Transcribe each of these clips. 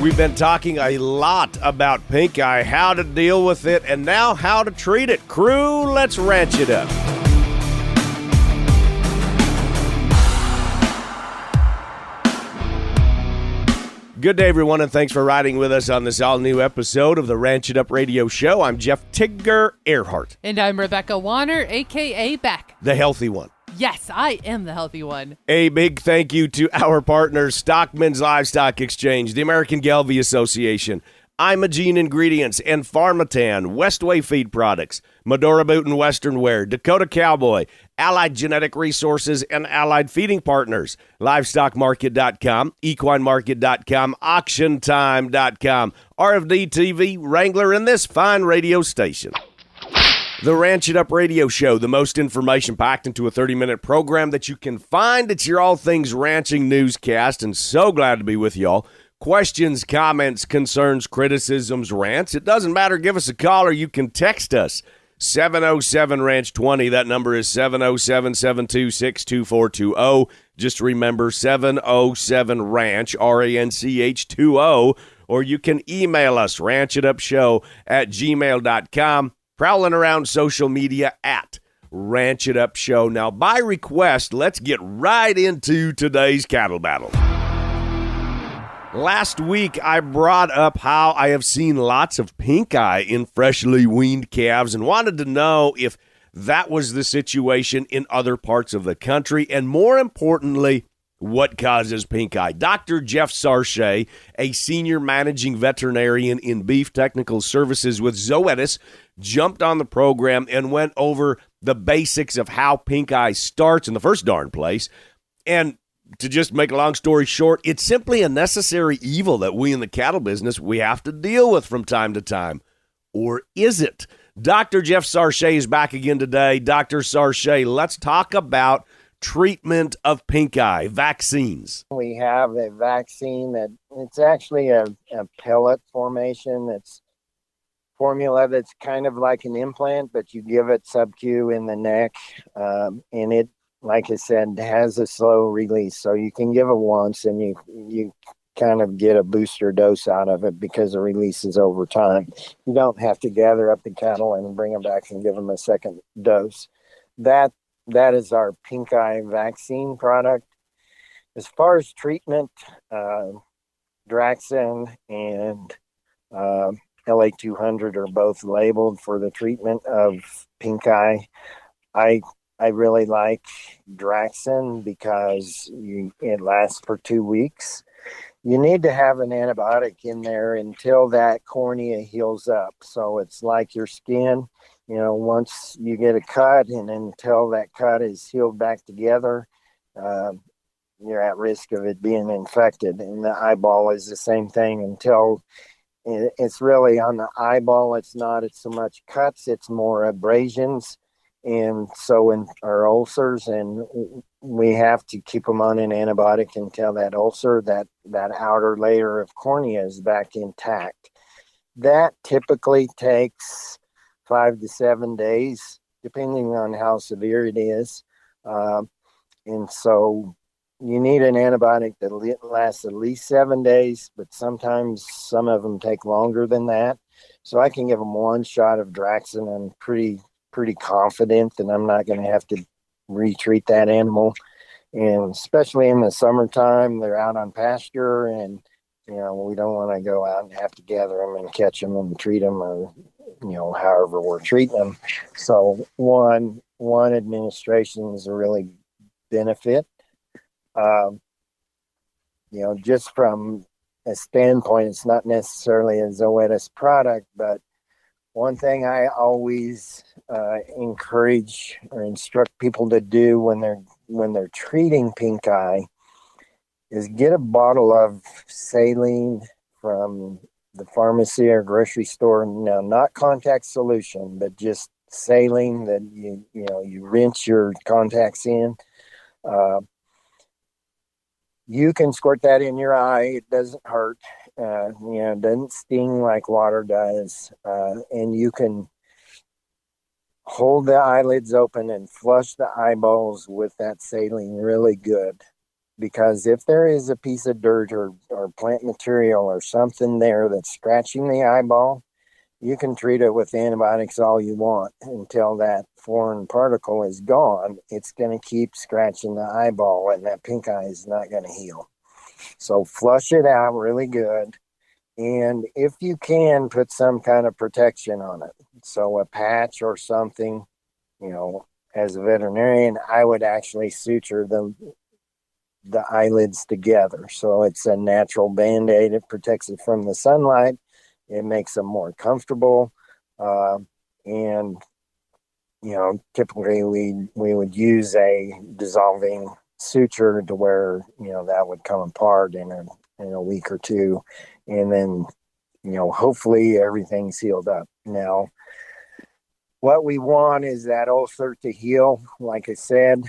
We've been talking a lot about Pinkeye, how to deal with it, and now how to treat it. Crew, let's ranch it up. Good day, everyone, and thanks for riding with us on this all-new episode of the Ranch It Up Radio Show. I'm Jeff Tigger Earhart. And I'm Rebecca Warner, a.k.a. Beck. The healthy one. Yes, I am the healthy one. A big thank you to our partners, Stockmen's Livestock Exchange, the American Gelbvieh Association, Imogene Ingredients, and Pharmatan, Westway Feed Products, Medora Boot and Western Wear, Dakota Cowboy, Allied Genetic Resources, and Allied Feeding Partners, LivestockMarket.com, EquineMarket.com, AuctionTime.com, RFD TV, Wrangler, and this fine radio station. The Ranch It Up Radio Show, the most information packed into a 30-minute program that you can find. It's your all things ranching newscast, and so glad to be with y'all. Questions, comments, concerns, criticisms, rants, it doesn't matter. Give us a call or you can text us. 707-RANCH-20. That number is 707-726-2420. Just remember 707-RANCH, RANCH20. Or you can email us, ranchitupshow@gmail.com. Prowling around social media at Ranch It Up Show. Now, by request, let's get right into today's cattle battle. Last week, I brought up how I have seen lots of pinkeye in freshly weaned calves and wanted to know if that was the situation in other parts of the country, and more importantly, what causes pinkeye. Dr. Jeff Sarchet, a senior managing veterinarian in beef technical services with Zoetis, jumped on the program and went over the basics of how pinkeye starts in the first darn place. And to just make a long story short, it's simply a necessary evil that we in the cattle business, we have to deal with from time to time. Or is it? Dr. Jeff Sarchet is back again today. Dr. Sarchet, let's talk about treatment of pinkeye, vaccines. We have a vaccine that it's actually a pellet formation. It's formula that's kind of like an implant, but you give it sub-Q in the neck, and it, like I said, has a slow release. So you can give it once and you kind of get a booster dose out of it because it releases over time. You don't have to gather up the cattle and bring them back and give them a second dose. That is our pinkeye vaccine product. As far as treatment, Draxxin and LA200 are both labeled for the treatment of pinkeye. I really like Draxxin because it lasts for 2 weeks. You need to have an antibiotic in there until that cornea heals up. So it's like your skin. You know, once you get a cut and until that cut is healed back together, you're at risk of it being infected. And the eyeball is the same thing until it's really on the eyeball. It's so much cuts, it's more abrasions. And so in our ulcers, and we have to keep them on an antibiotic until that ulcer, that outer layer of cornea is back intact. That typically takes 5 to 7 days, depending on how severe it is. And so you need an antibiotic that lasts at least 7 days, but sometimes some of them take longer than that. So I can give them one shot of Draxxin. I'm pretty confident that I'm not going to have to retreat that animal. And especially in the summertime, they're out on pasture, and we don't want to go out and have to gather them and catch them and treat them, or however we're treating them. So one administration is a really benefit. Just from a standpoint, it's not necessarily a Zoetis product, but one thing I always encourage or instruct people to do when they're treating pinkeye is get a bottle of saline from the pharmacy or grocery store. Now, not contact solution, but just saline that you rinse your contacts in. You can squirt that in your eye. It doesn't hurt. It doesn't sting like water does. And you can hold the eyelids open and flush the eyeballs with that saline really good. because if there is a piece of dirt or plant material or something there that's scratching the eyeball, you can treat it with antibiotics all you want until that foreign particle is gone. It's going to keep scratching the eyeball, and that pink eye is not going to heal. So flush it out really good. And if you can, put some kind of protection on it. So a patch or something, as a veterinarian, I would actually suture the eyelids together. So it's a natural Band-Aid. It protects it from the sunlight. It makes them more comfortable. And, typically we would use a dissolving suture to where, that would come apart in a week or two. And then, hopefully everything's healed up. Now, what we want is that ulcer to heal, like I said.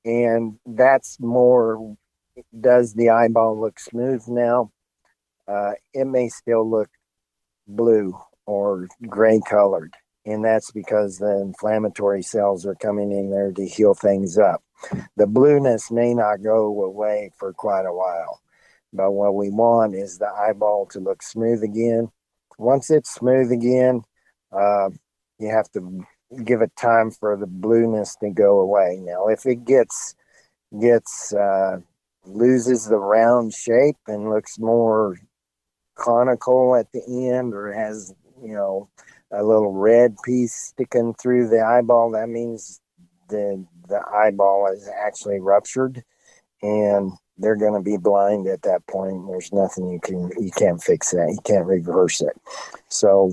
And that's more, does the eyeball look smooth now? It may still look blue or gray colored, and that's because the inflammatory cells are coming in there to heal things up. The blueness may not go away for quite a while, but what we want is the eyeball to look smooth again. Once it's smooth again, you have to give it time for the blueness to go away. Now, if it loses the round shape and looks more conical at the end, or has a little red piece sticking through the eyeball, that means the eyeball is actually ruptured, and they're going to be blind at that point. There's nothing you can't fix that. You can't reverse it. So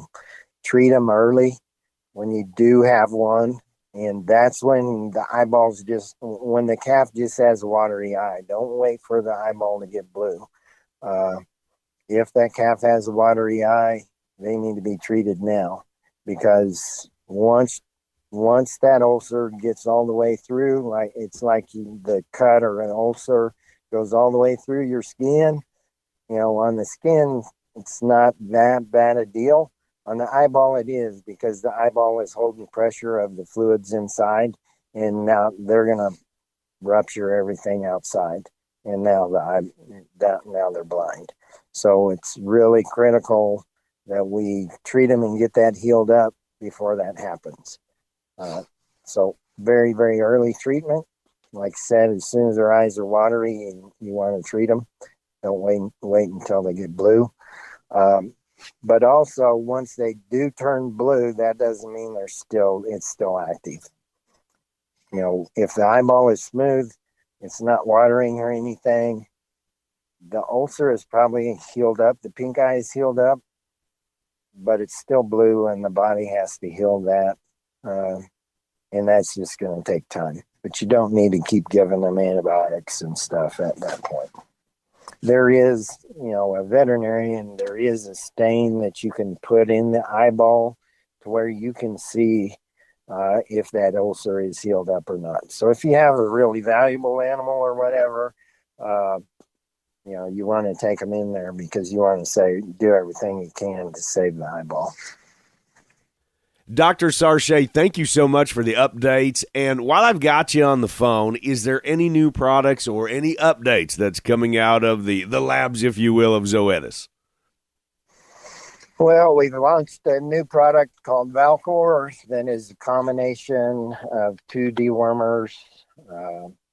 treat them early when you do have one. And that's when the eyeballs when the calf just has a watery eye. Don't wait for the eyeball to get blue. If that calf has a watery eye, they need to be treated now, because once that ulcer gets all the way through, it's like the cut or an ulcer goes all the way through your skin. On the skin, it's not that bad a deal. On the eyeball, it is, because the eyeball is holding pressure of the fluids inside, and now they're going to rupture everything outside, and now now they're blind. So it's really critical that we treat them and get that healed up before that happens. So very, very early treatment. Like I said, as soon as their eyes are watery and you want to treat them, don't wait until they get blue. But also, once they do turn blue, that doesn't mean it's still active. If the eyeball is smooth, it's not watering or anything, the ulcer is probably healed up. The pink eye is healed up, but it's still blue, and the body has to heal that. And that's just going to take time. But you don't need to keep giving them antibiotics and stuff at that point. There is, a veterinarian, there is a stain that you can put in the eyeball to where you can see if that ulcer is healed up or not. So if you have a really valuable animal or whatever, you want to take them in there, because you want to do everything you can to save the eyeball. Dr. Sarchet, thank you so much for the updates. And while I've got you on the phone, is there any new products or any updates that's coming out of the labs, if you will, of Zoetis? Well, we've launched a new product called Valcor that is a combination of two dewormers,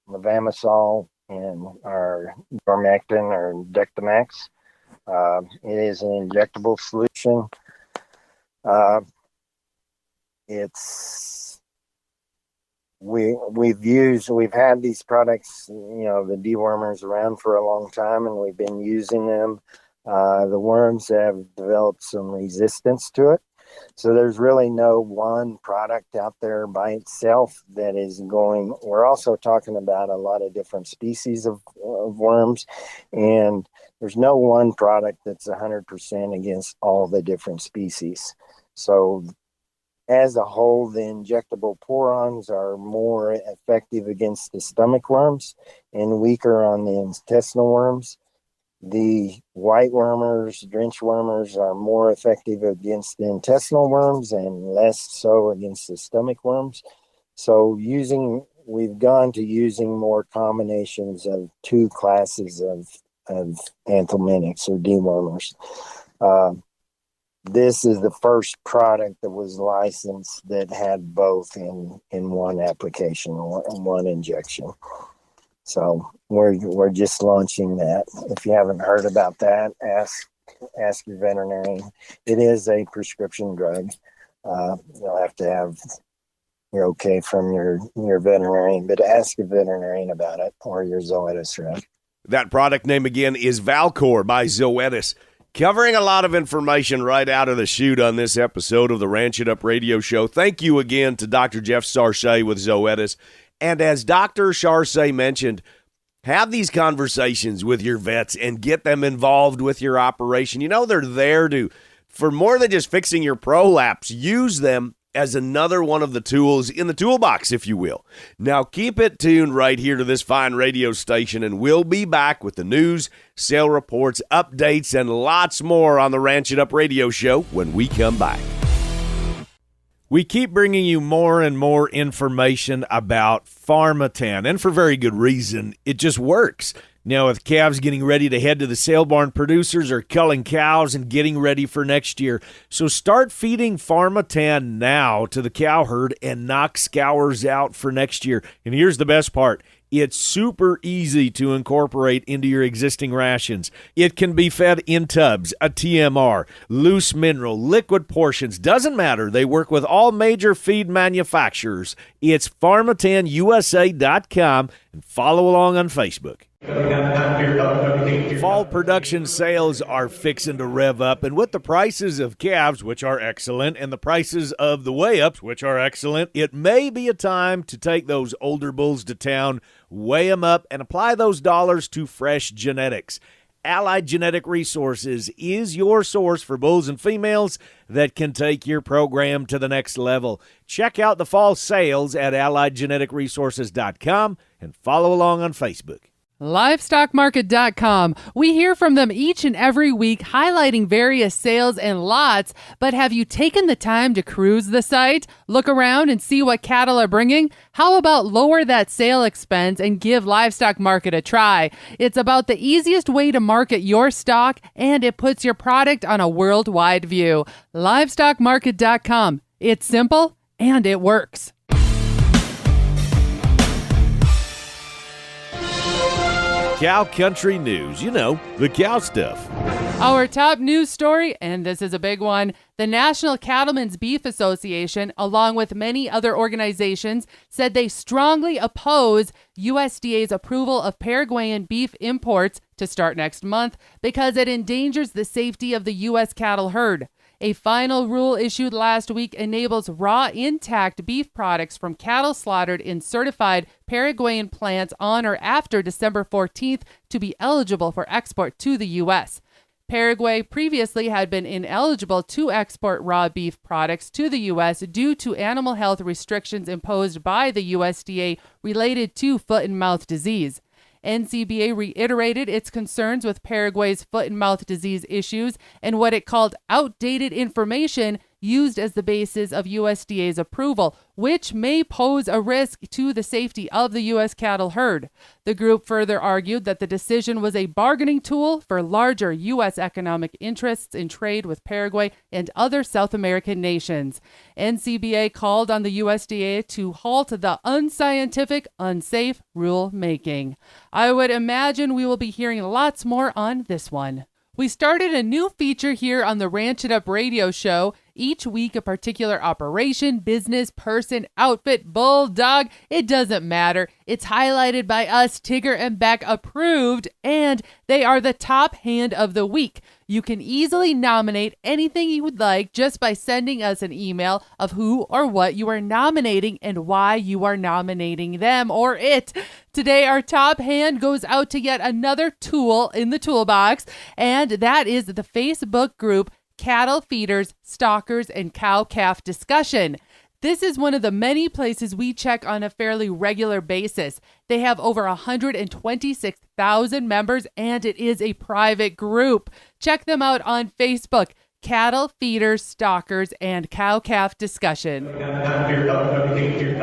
levamisole and our Dormectin or Dectomax. It is an injectable solution. We've had these products, the dewormers around for a long time, and we've been using them. The worms have developed some resistance to it. So there's really no one product out there by itself that is going. We're also talking about a lot of different species of worms, and there's no one product that's 100% against all the different species. So as a whole, the injectable porons are more effective against the stomach worms and weaker on the intestinal worms. The white wormers, drench wormers, are more effective against the intestinal worms and less so against the stomach worms. So using we've gone to using more combinations of two classes of anthelmintics or dewormers. This is the first product that was licensed that had both in one application or in one injection. So we're just launching that. If you haven't heard about that, ask your veterinarian. It is a prescription drug. You'll have to have your okay from your veterinarian, but ask your veterinarian about it or your Zoetis rep. That product name again is Valcor by Zoetis. Covering a lot of information right out of the chute on this episode of the Ranch It Up Radio Show. Thank you again to Dr. Jeff Sarchet with Zoetis. And as Dr. Sarchet mentioned, have these conversations with your vets and get them involved with your operation. You know, they're there for more than just fixing your prolapse. Use them as another one of the tools in the toolbox, if you will. Now, keep it tuned right here to this fine radio station, and we'll be back with the news, sale reports, updates, and lots more on the Ranch It Up Radio Show when we come back. We keep bringing you more and more information about Pharmatan, and for very good reason. It just works. Now, with calves getting ready to head to the sale barn, producers are culling cows and getting ready for next year. So start feeding Pharmatan now to the cow herd and knock scours out for next year. And here's the best part. It's super easy to incorporate into your existing rations. It can be fed in tubs, a TMR, loose mineral, liquid portions. Doesn't matter. They work with all major feed manufacturers. It's PharmatanuSA.com and follow along on Facebook. Fall production sales are fixing to rev up, and with the prices of calves, which are excellent, and the prices of the weigh-ups, which are excellent, it may be a time to take those older bulls to town, weigh them up, and apply those dollars to fresh genetics. Allied Genetic Resources is your source for bulls and females that can take your program to the next level. Check out the fall sales at AlliedGeneticResources.com and follow along on Facebook. Livestockmarket.com. We hear from them each and every week highlighting various sales and lots, but have you taken the time to cruise the site, look around and see what cattle are bringing? How about lower that sale expense and give Livestock Market a try? It's about the easiest way to market your stock, and it puts your product on a worldwide view. Livestockmarket.com. It's simple and it works. Cow Country News, you know, the cow stuff. Our top news story, and this is a big one, the National Cattlemen's Beef Association, along with many other organizations, said they strongly oppose USDA's approval of Paraguayan beef imports to start next month because it endangers the safety of the U.S. cattle herd. A final rule issued last week enables raw, intact beef products from cattle slaughtered in certified Paraguayan plants on or after December 14th to be eligible for export to the U.S. Paraguay previously had been ineligible to export raw beef products to the U.S. due to animal health restrictions imposed by the USDA related to foot and mouth disease. NCBA reiterated its concerns with Paraguay's foot and mouth disease issues and what it called outdated information used as the basis of USDA's approval, which may pose a risk to the safety of the U.S. cattle herd. The group further argued that the decision was a bargaining tool for larger U.S. economic interests in trade with Paraguay and other South American nations. NCBA called on the USDA to halt the unscientific, unsafe rule-making. I would imagine we will be hearing lots more on this one. We started a new feature here on the Ranch It Up Radio Show. Each week, a particular operation, business, person, outfit, bull, dog, it doesn't matter. It's highlighted by us, Tigger and Beck approved, and they are the top hand of the week. You can easily nominate anything you would like just by sending us an email of who or what you are nominating and why you are nominating them or it. Today, our top hand goes out to yet another tool in the toolbox, and that is the Facebook group Cattle Feeders, Stalkers, and Cow-Calf Discussion. This is one of the many places we check on a fairly regular basis. They have over 126,000 members, and it is a private group. Check them out on Facebook, cattle, feeders, stockers, and cow-calf discussion.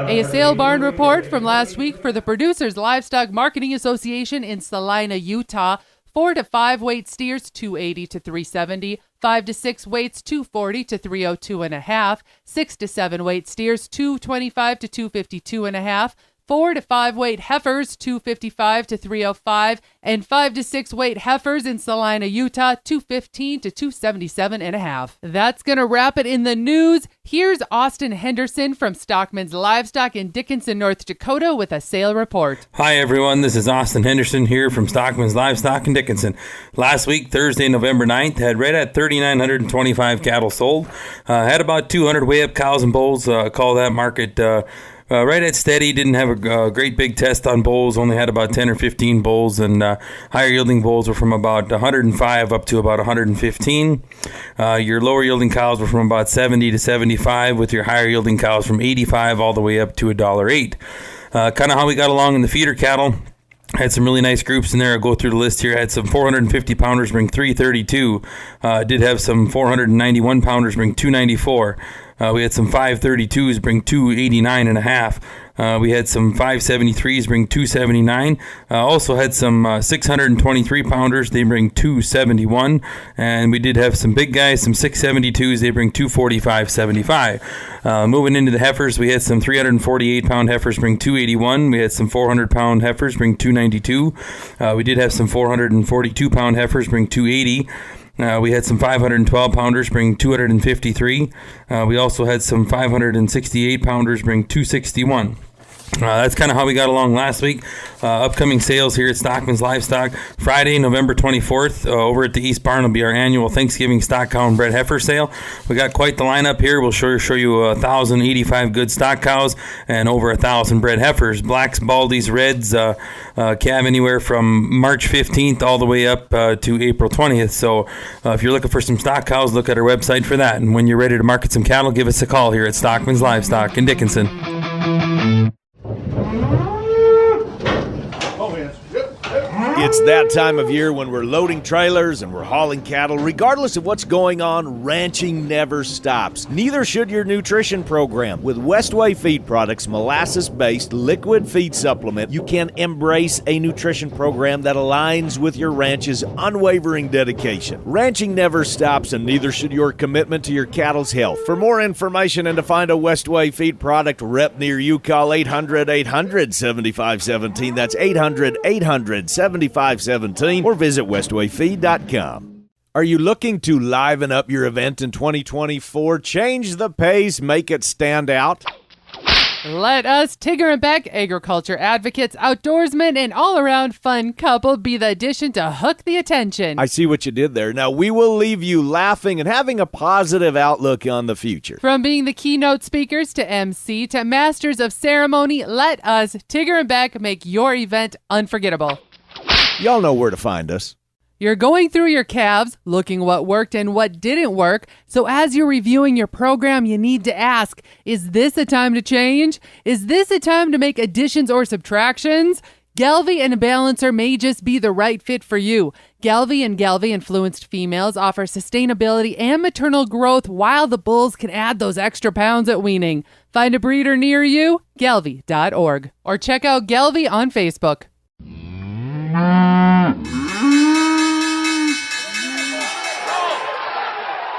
A sale barn report from last week for the Producers Livestock Marketing Association in Salina, Utah. 4 to 5 weight steers, 280 to 370. 5 to 6 weights, 240 to 302.5. 6 to 7 weight steers, 225 to 252.5. 4 to 5 weight heifers, 255 to 305, and 5 to 6 weight heifers in Salina, Utah, 215 to 277.5. That's going to wrap it in the news. Here's Austin Henderson from Stockmen's Livestock in Dickinson, North Dakota with a sale report. Hi everyone, this is Austin Henderson here from Stockmen's Livestock in Dickinson. Last week, Thursday, November 9th, had right at 3,925 cattle sold. Had about 200 weigh-up cows and bulls. Call that market right at steady. Didn't have a great big test on bulls. Only had about 10 or 15 bulls, and higher yielding bulls were from about 105 up to about 115. Your lower yielding cows were from about 70 to 75, with your higher yielding cows from 85 all the way up to $1.08. Kind of how we got along in the feeder cattle. Had some really nice groups in there. I'll go through the list here. Had some 450 pounders bring 332. Did have some 491 pounders bring 294. We had some 532s bring 289.5. We had some 573s bring 279. Also had some 623 pounders. They bring 271. And we did have some big guys, some 672s. They bring 245.75. Moving into the heifers, we had some 348 pound heifers bring 281. We had some 400 pound heifers bring 292. We did have some 442 pound heifers bring 280. We had some 512 pounders bring 253. We also had some 568 pounders bring 261. That's kind of how we got along last week. Upcoming sales here at Stockmen's Livestock. Friday, November 24th, over at the East Barn will be our annual Thanksgiving stock cow and bred heifer sale. We got quite the lineup here. We'll show you 1,085 good stock cows and over 1,000 bred heifers. Blacks, baldies, reds, calve anywhere from March 15th all the way up to April 20th. So if you're looking for some stock cows, look at our website for that. And when you're ready to market some cattle, give us a call here at Stockmen's Livestock in Dickinson. It's that time of year when we're loading trailers and we're hauling cattle. Regardless of what's going on, ranching never stops. Neither should your nutrition program. With Westway Feed Products molasses-based liquid feed supplement, you can embrace a nutrition program that aligns with your ranch's unwavering dedication. Ranching never stops, and neither should your commitment to your cattle's health. For more information and to find a Westway Feed product rep near you, call 800-800-7517. That's 800-800-7517. Or visit westwayfeed.com. Are you looking to liven up your event in 2024? Change the pace, make it stand out? Let us, Tigger and Beck, agriculture advocates, outdoorsmen, and all-around fun couple be the addition to hook the attention. I see what you did there. Now, we will leave you laughing and having a positive outlook on the future. From being the keynote speakers to MC to masters of ceremony, let us, Tigger and Beck, make your event unforgettable. Y'all know where to find us. You're going through your calves, looking what worked and what didn't work. So as you're reviewing your program, you need to ask, is this a time to change? Is this a time to make additions or subtractions? Galvy and Balancer may just be the right fit for you. Galvy and Galvy-influenced females offer sustainability and maternal growth, while the bulls can add those extra pounds at weaning. Find a breeder near you, galvy.org, or check out Galvy on Facebook.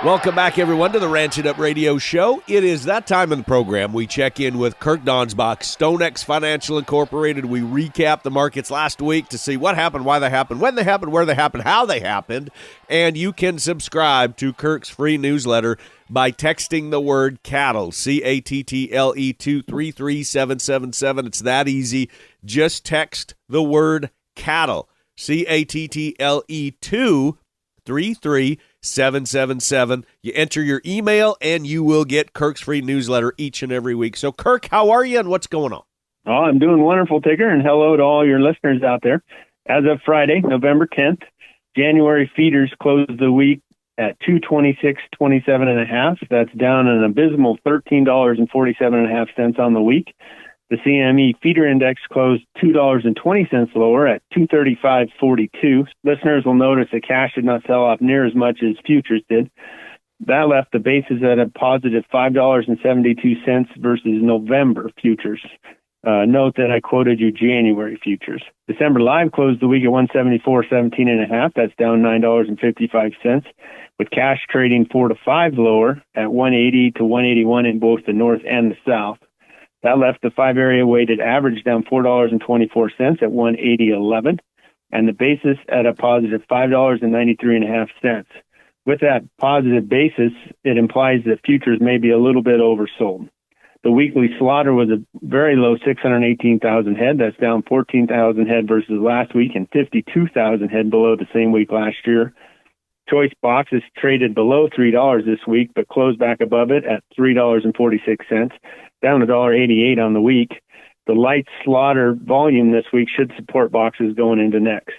Welcome back, everyone, to the Ranch It Up Radio Show. It is that time in the program we check in with Kirk Donsbach, StoneX Financial Incorporated. We recap the markets last week to see what happened, why they happened, when they happened, where they happened, how they happened. And you can subscribe to Kirk's free newsletter by texting the word cattle, CATTLE, to 33777. It's that easy. Just text the word cattle, CATTLE, to 33777. You enter your email and you will get Kirk's free newsletter each and every week. So, Kirk, how are you and what's going on? Oh, I'm doing wonderful, Tigger, and hello to all your listeners out there. As of Friday, November 10th, January feeders closed the week at $226.27.5. That's down an abysmal $13.47.5 on the week. The CME feeder index closed $2.20 lower at $235.42. Listeners will notice that cash did not sell off near as much as futures did. That left the basis at a positive $5.72 versus November futures. Note that I quoted you January futures. December live closed the week at 174.17.5. That's down $9.55, with cash trading 4 to 5 lower at 180 to 181 in both the north and the south. That left the 5-area weighted average down $4.24 at 180.11, and the basis at a positive $5.93.5. With that positive basis, it implies that futures may be a little bit oversold. The weekly slaughter was a very low 618,000 head. That's down 14,000 head versus last week and 52,000 head below the same week last year. Choice boxes traded below $3 this week, but closed back above it at $3.46, down $1.88 on the week. The light slaughter volume this week should support boxes going into next.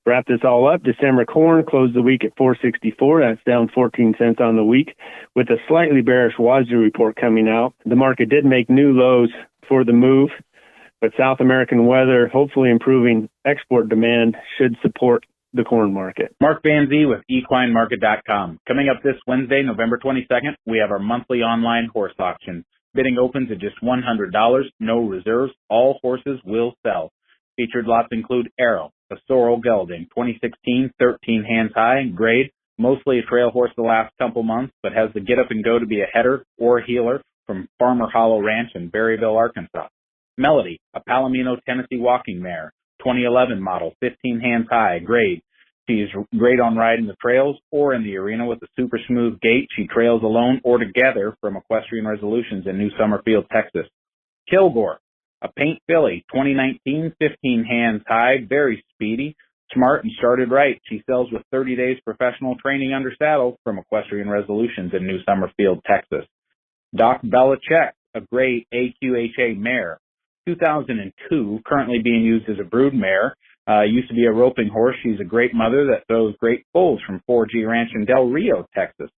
Wrap this all up, December corn closed the week at $4.64. That's down 14 cents on the week, with a slightly bearish Wazoo report coming out. The market did make new lows for the move, but South American weather, hopefully improving export demand, should support the corn market. Mark Van Zee with equinemarket.com. Coming up this Wednesday, November 22nd, we have our monthly online horse auction. Bidding opens at just $100, no reserves. All horses will sell. Featured lots include Arrow, a sorrel gelding, 2016, 13 hands high, grade, mostly a trail horse the last couple months, but has the get up and go to be a header or a heeler from Farmer Hollow Ranch in Berryville, Arkansas. Melody, a Palomino Tennessee walking mare, 2011 model, 15 hands high, grade. She's great on riding the trails or in the arena with a super smooth gait. She trails alone or together from Equestrian Resolutions in New Summerfield, Texas. Kilgore, a paint filly, 2019, 15 hands high, very speedy, smart, and started right. She sells with 30 days professional training under saddle from Equestrian Resolutions in New Summerfield, Texas. Doc Belichick, a gray AQHA mare, 2002, currently being used as a brood mare. Used to be a roping horse. She's a great mother that throws great foals from 4G Ranch in Del Rio, Texas.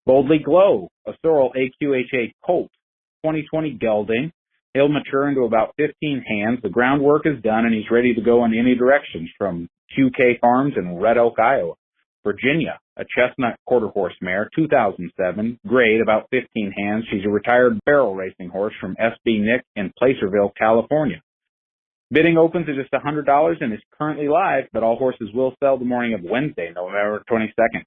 Boldly Glow, a sorrel AQHA colt, 2020 gelding. He'll mature into about 15 hands. The groundwork is done, and he's ready to go in any directions from QK Farms in Red Oak, Iowa. Virginia, a chestnut quarter horse mare, 2007, grade, about 15 hands. She's a retired barrel racing horse from SB Nick in Placerville, California. Bidding opens at just $100 and is currently live, but all horses will sell the morning of Wednesday, November 22nd.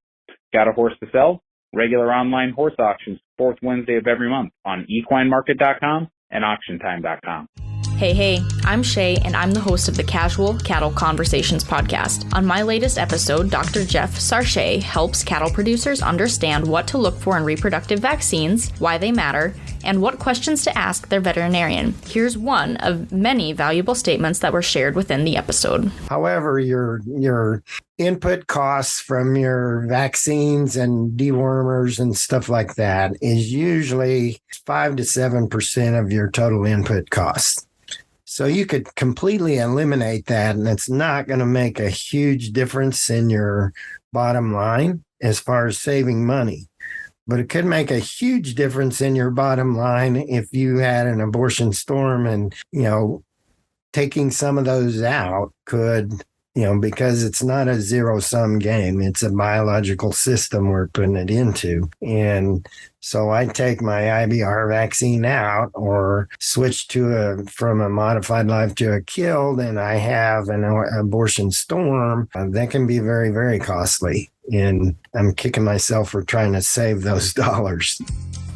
Got a horse to sell? Regular online horse auctions, fourth Wednesday of every month on equinemarket.com and auctiontime.com. Hey, I'm Shay, and I'm the host of the Casual Cattle Conversations podcast. On my latest episode, Dr. Jeff Sarchet helps cattle producers understand what to look for in reproductive vaccines, why they matter, and what questions to ask their veterinarian. Here's one of many valuable statements that were shared within the episode. However, your input costs from your vaccines and dewormers and stuff like that is usually 5 to 7% of your total input costs. So you could completely eliminate that, and it's not going to make a huge difference in your bottom line as far as saving money. But it could make a huge difference in your bottom line if you had an abortion storm, and, taking some of those out could, because it's not a zero-sum game. It's a biological system we're putting it into. And so I take my IBR vaccine out or switch from a modified live to a killed, and I have an abortion storm. That can be very, very costly. And I'm kicking myself for trying to save those dollars.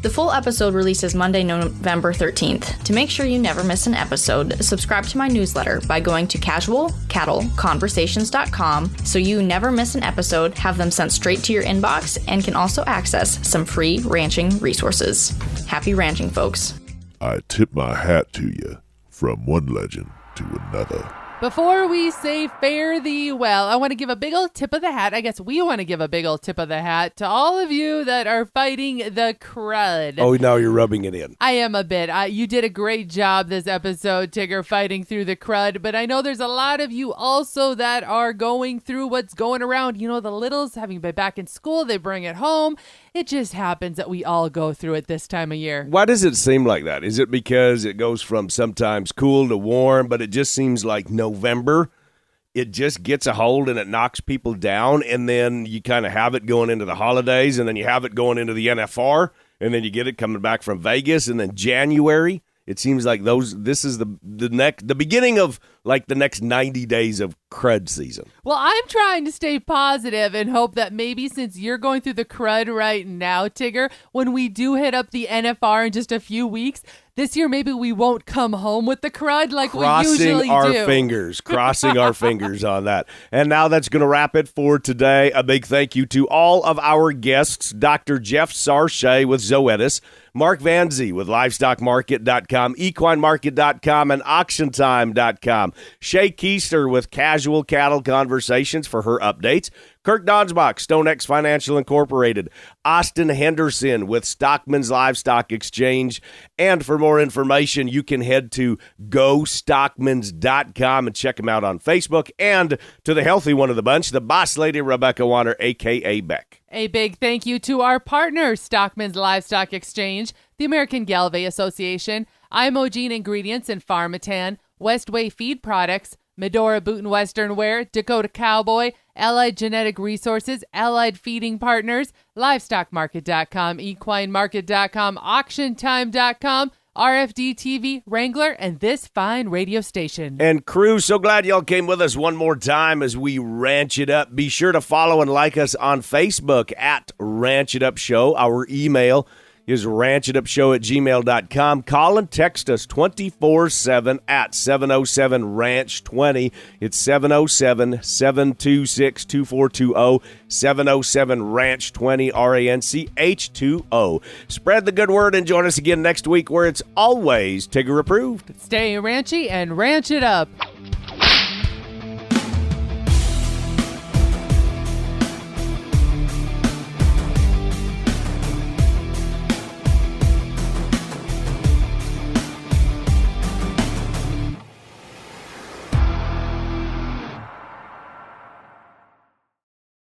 The full episode releases Monday, November 13th. To make sure you never miss an episode, subscribe to my newsletter by going to casualcattleconversations.com so you never miss an episode, have them sent straight to your inbox, and can also access some free ranching resources. Happy ranching, folks. I tip my hat to you, from one legend to another. Before we say fare thee well, I want to give a big old tip of the hat. I guess we want to give a big old tip of the hat to all of you that are fighting the crud. Oh, now you're rubbing it in. I am a bit. You did a great job this episode, Tigger, fighting through the crud. But I know there's a lot of you also that are going through what's going around. The littles having been back in school, they bring it home. It just happens that we all go through it this time of year. Why does it seem like that? Is it because it goes from sometimes cool to warm, but it just seems like November it just gets a hold and it knocks people down, and then you kind of have it going into the holidays, and then you have it going into the NFR, and then you get it coming back from Vegas, and then January. It seems like this is the beginning of like the next 90 days of crud season. Well, I'm trying to stay positive and hope that maybe since you're going through the crud right now, Tigger, when we do hit up the NFR in just a few weeks, this year maybe we won't come home with the crud like we usually do. Crossing our fingers on that. And now that's going to wrap it for today. A big thank you to all of our guests, Dr. Jeff Sarchet with Zoetis, Mark Vanzi with LivestockMarket.com, EquineMarket.com, and AuctionTime.com. Shay Keister with Casual Cattle Conversations for her updates. Kirk Donsbach, StoneX Financial Incorporated. Austin Henderson with Stockmen's Livestock Exchange. And for more information, you can head to GoStockmans.com and check them out on Facebook. And to the healthy one of the bunch, the boss lady, Rebecca Warner, a.k.a. Beck. A big thank you to our partners, Stockmen's Livestock Exchange, the American Galvay Association, Imogene Ingredients and Pharmatan, Westway Feed Products, Medora Boot and Western Wear, Dakota Cowboy, Allied Genetic Resources, Allied Feeding Partners, LivestockMarket.com, EquineMarket.com, AuctionTime.com, RFD TV, Wrangler, and this fine radio station. And crew, so glad y'all came with us one more time as we ranch it up. Be sure to follow and like us on Facebook at Ranch It Up Show. Our email is ranchitupshow@gmail.com. Call and text us 24/7 at 707-RANCH20. It's 707-726-2420, 707-RANCH20, RANCH20. Spread the good word and join us again next week where it's always Tigger approved. Stay ranchy and ranch it up.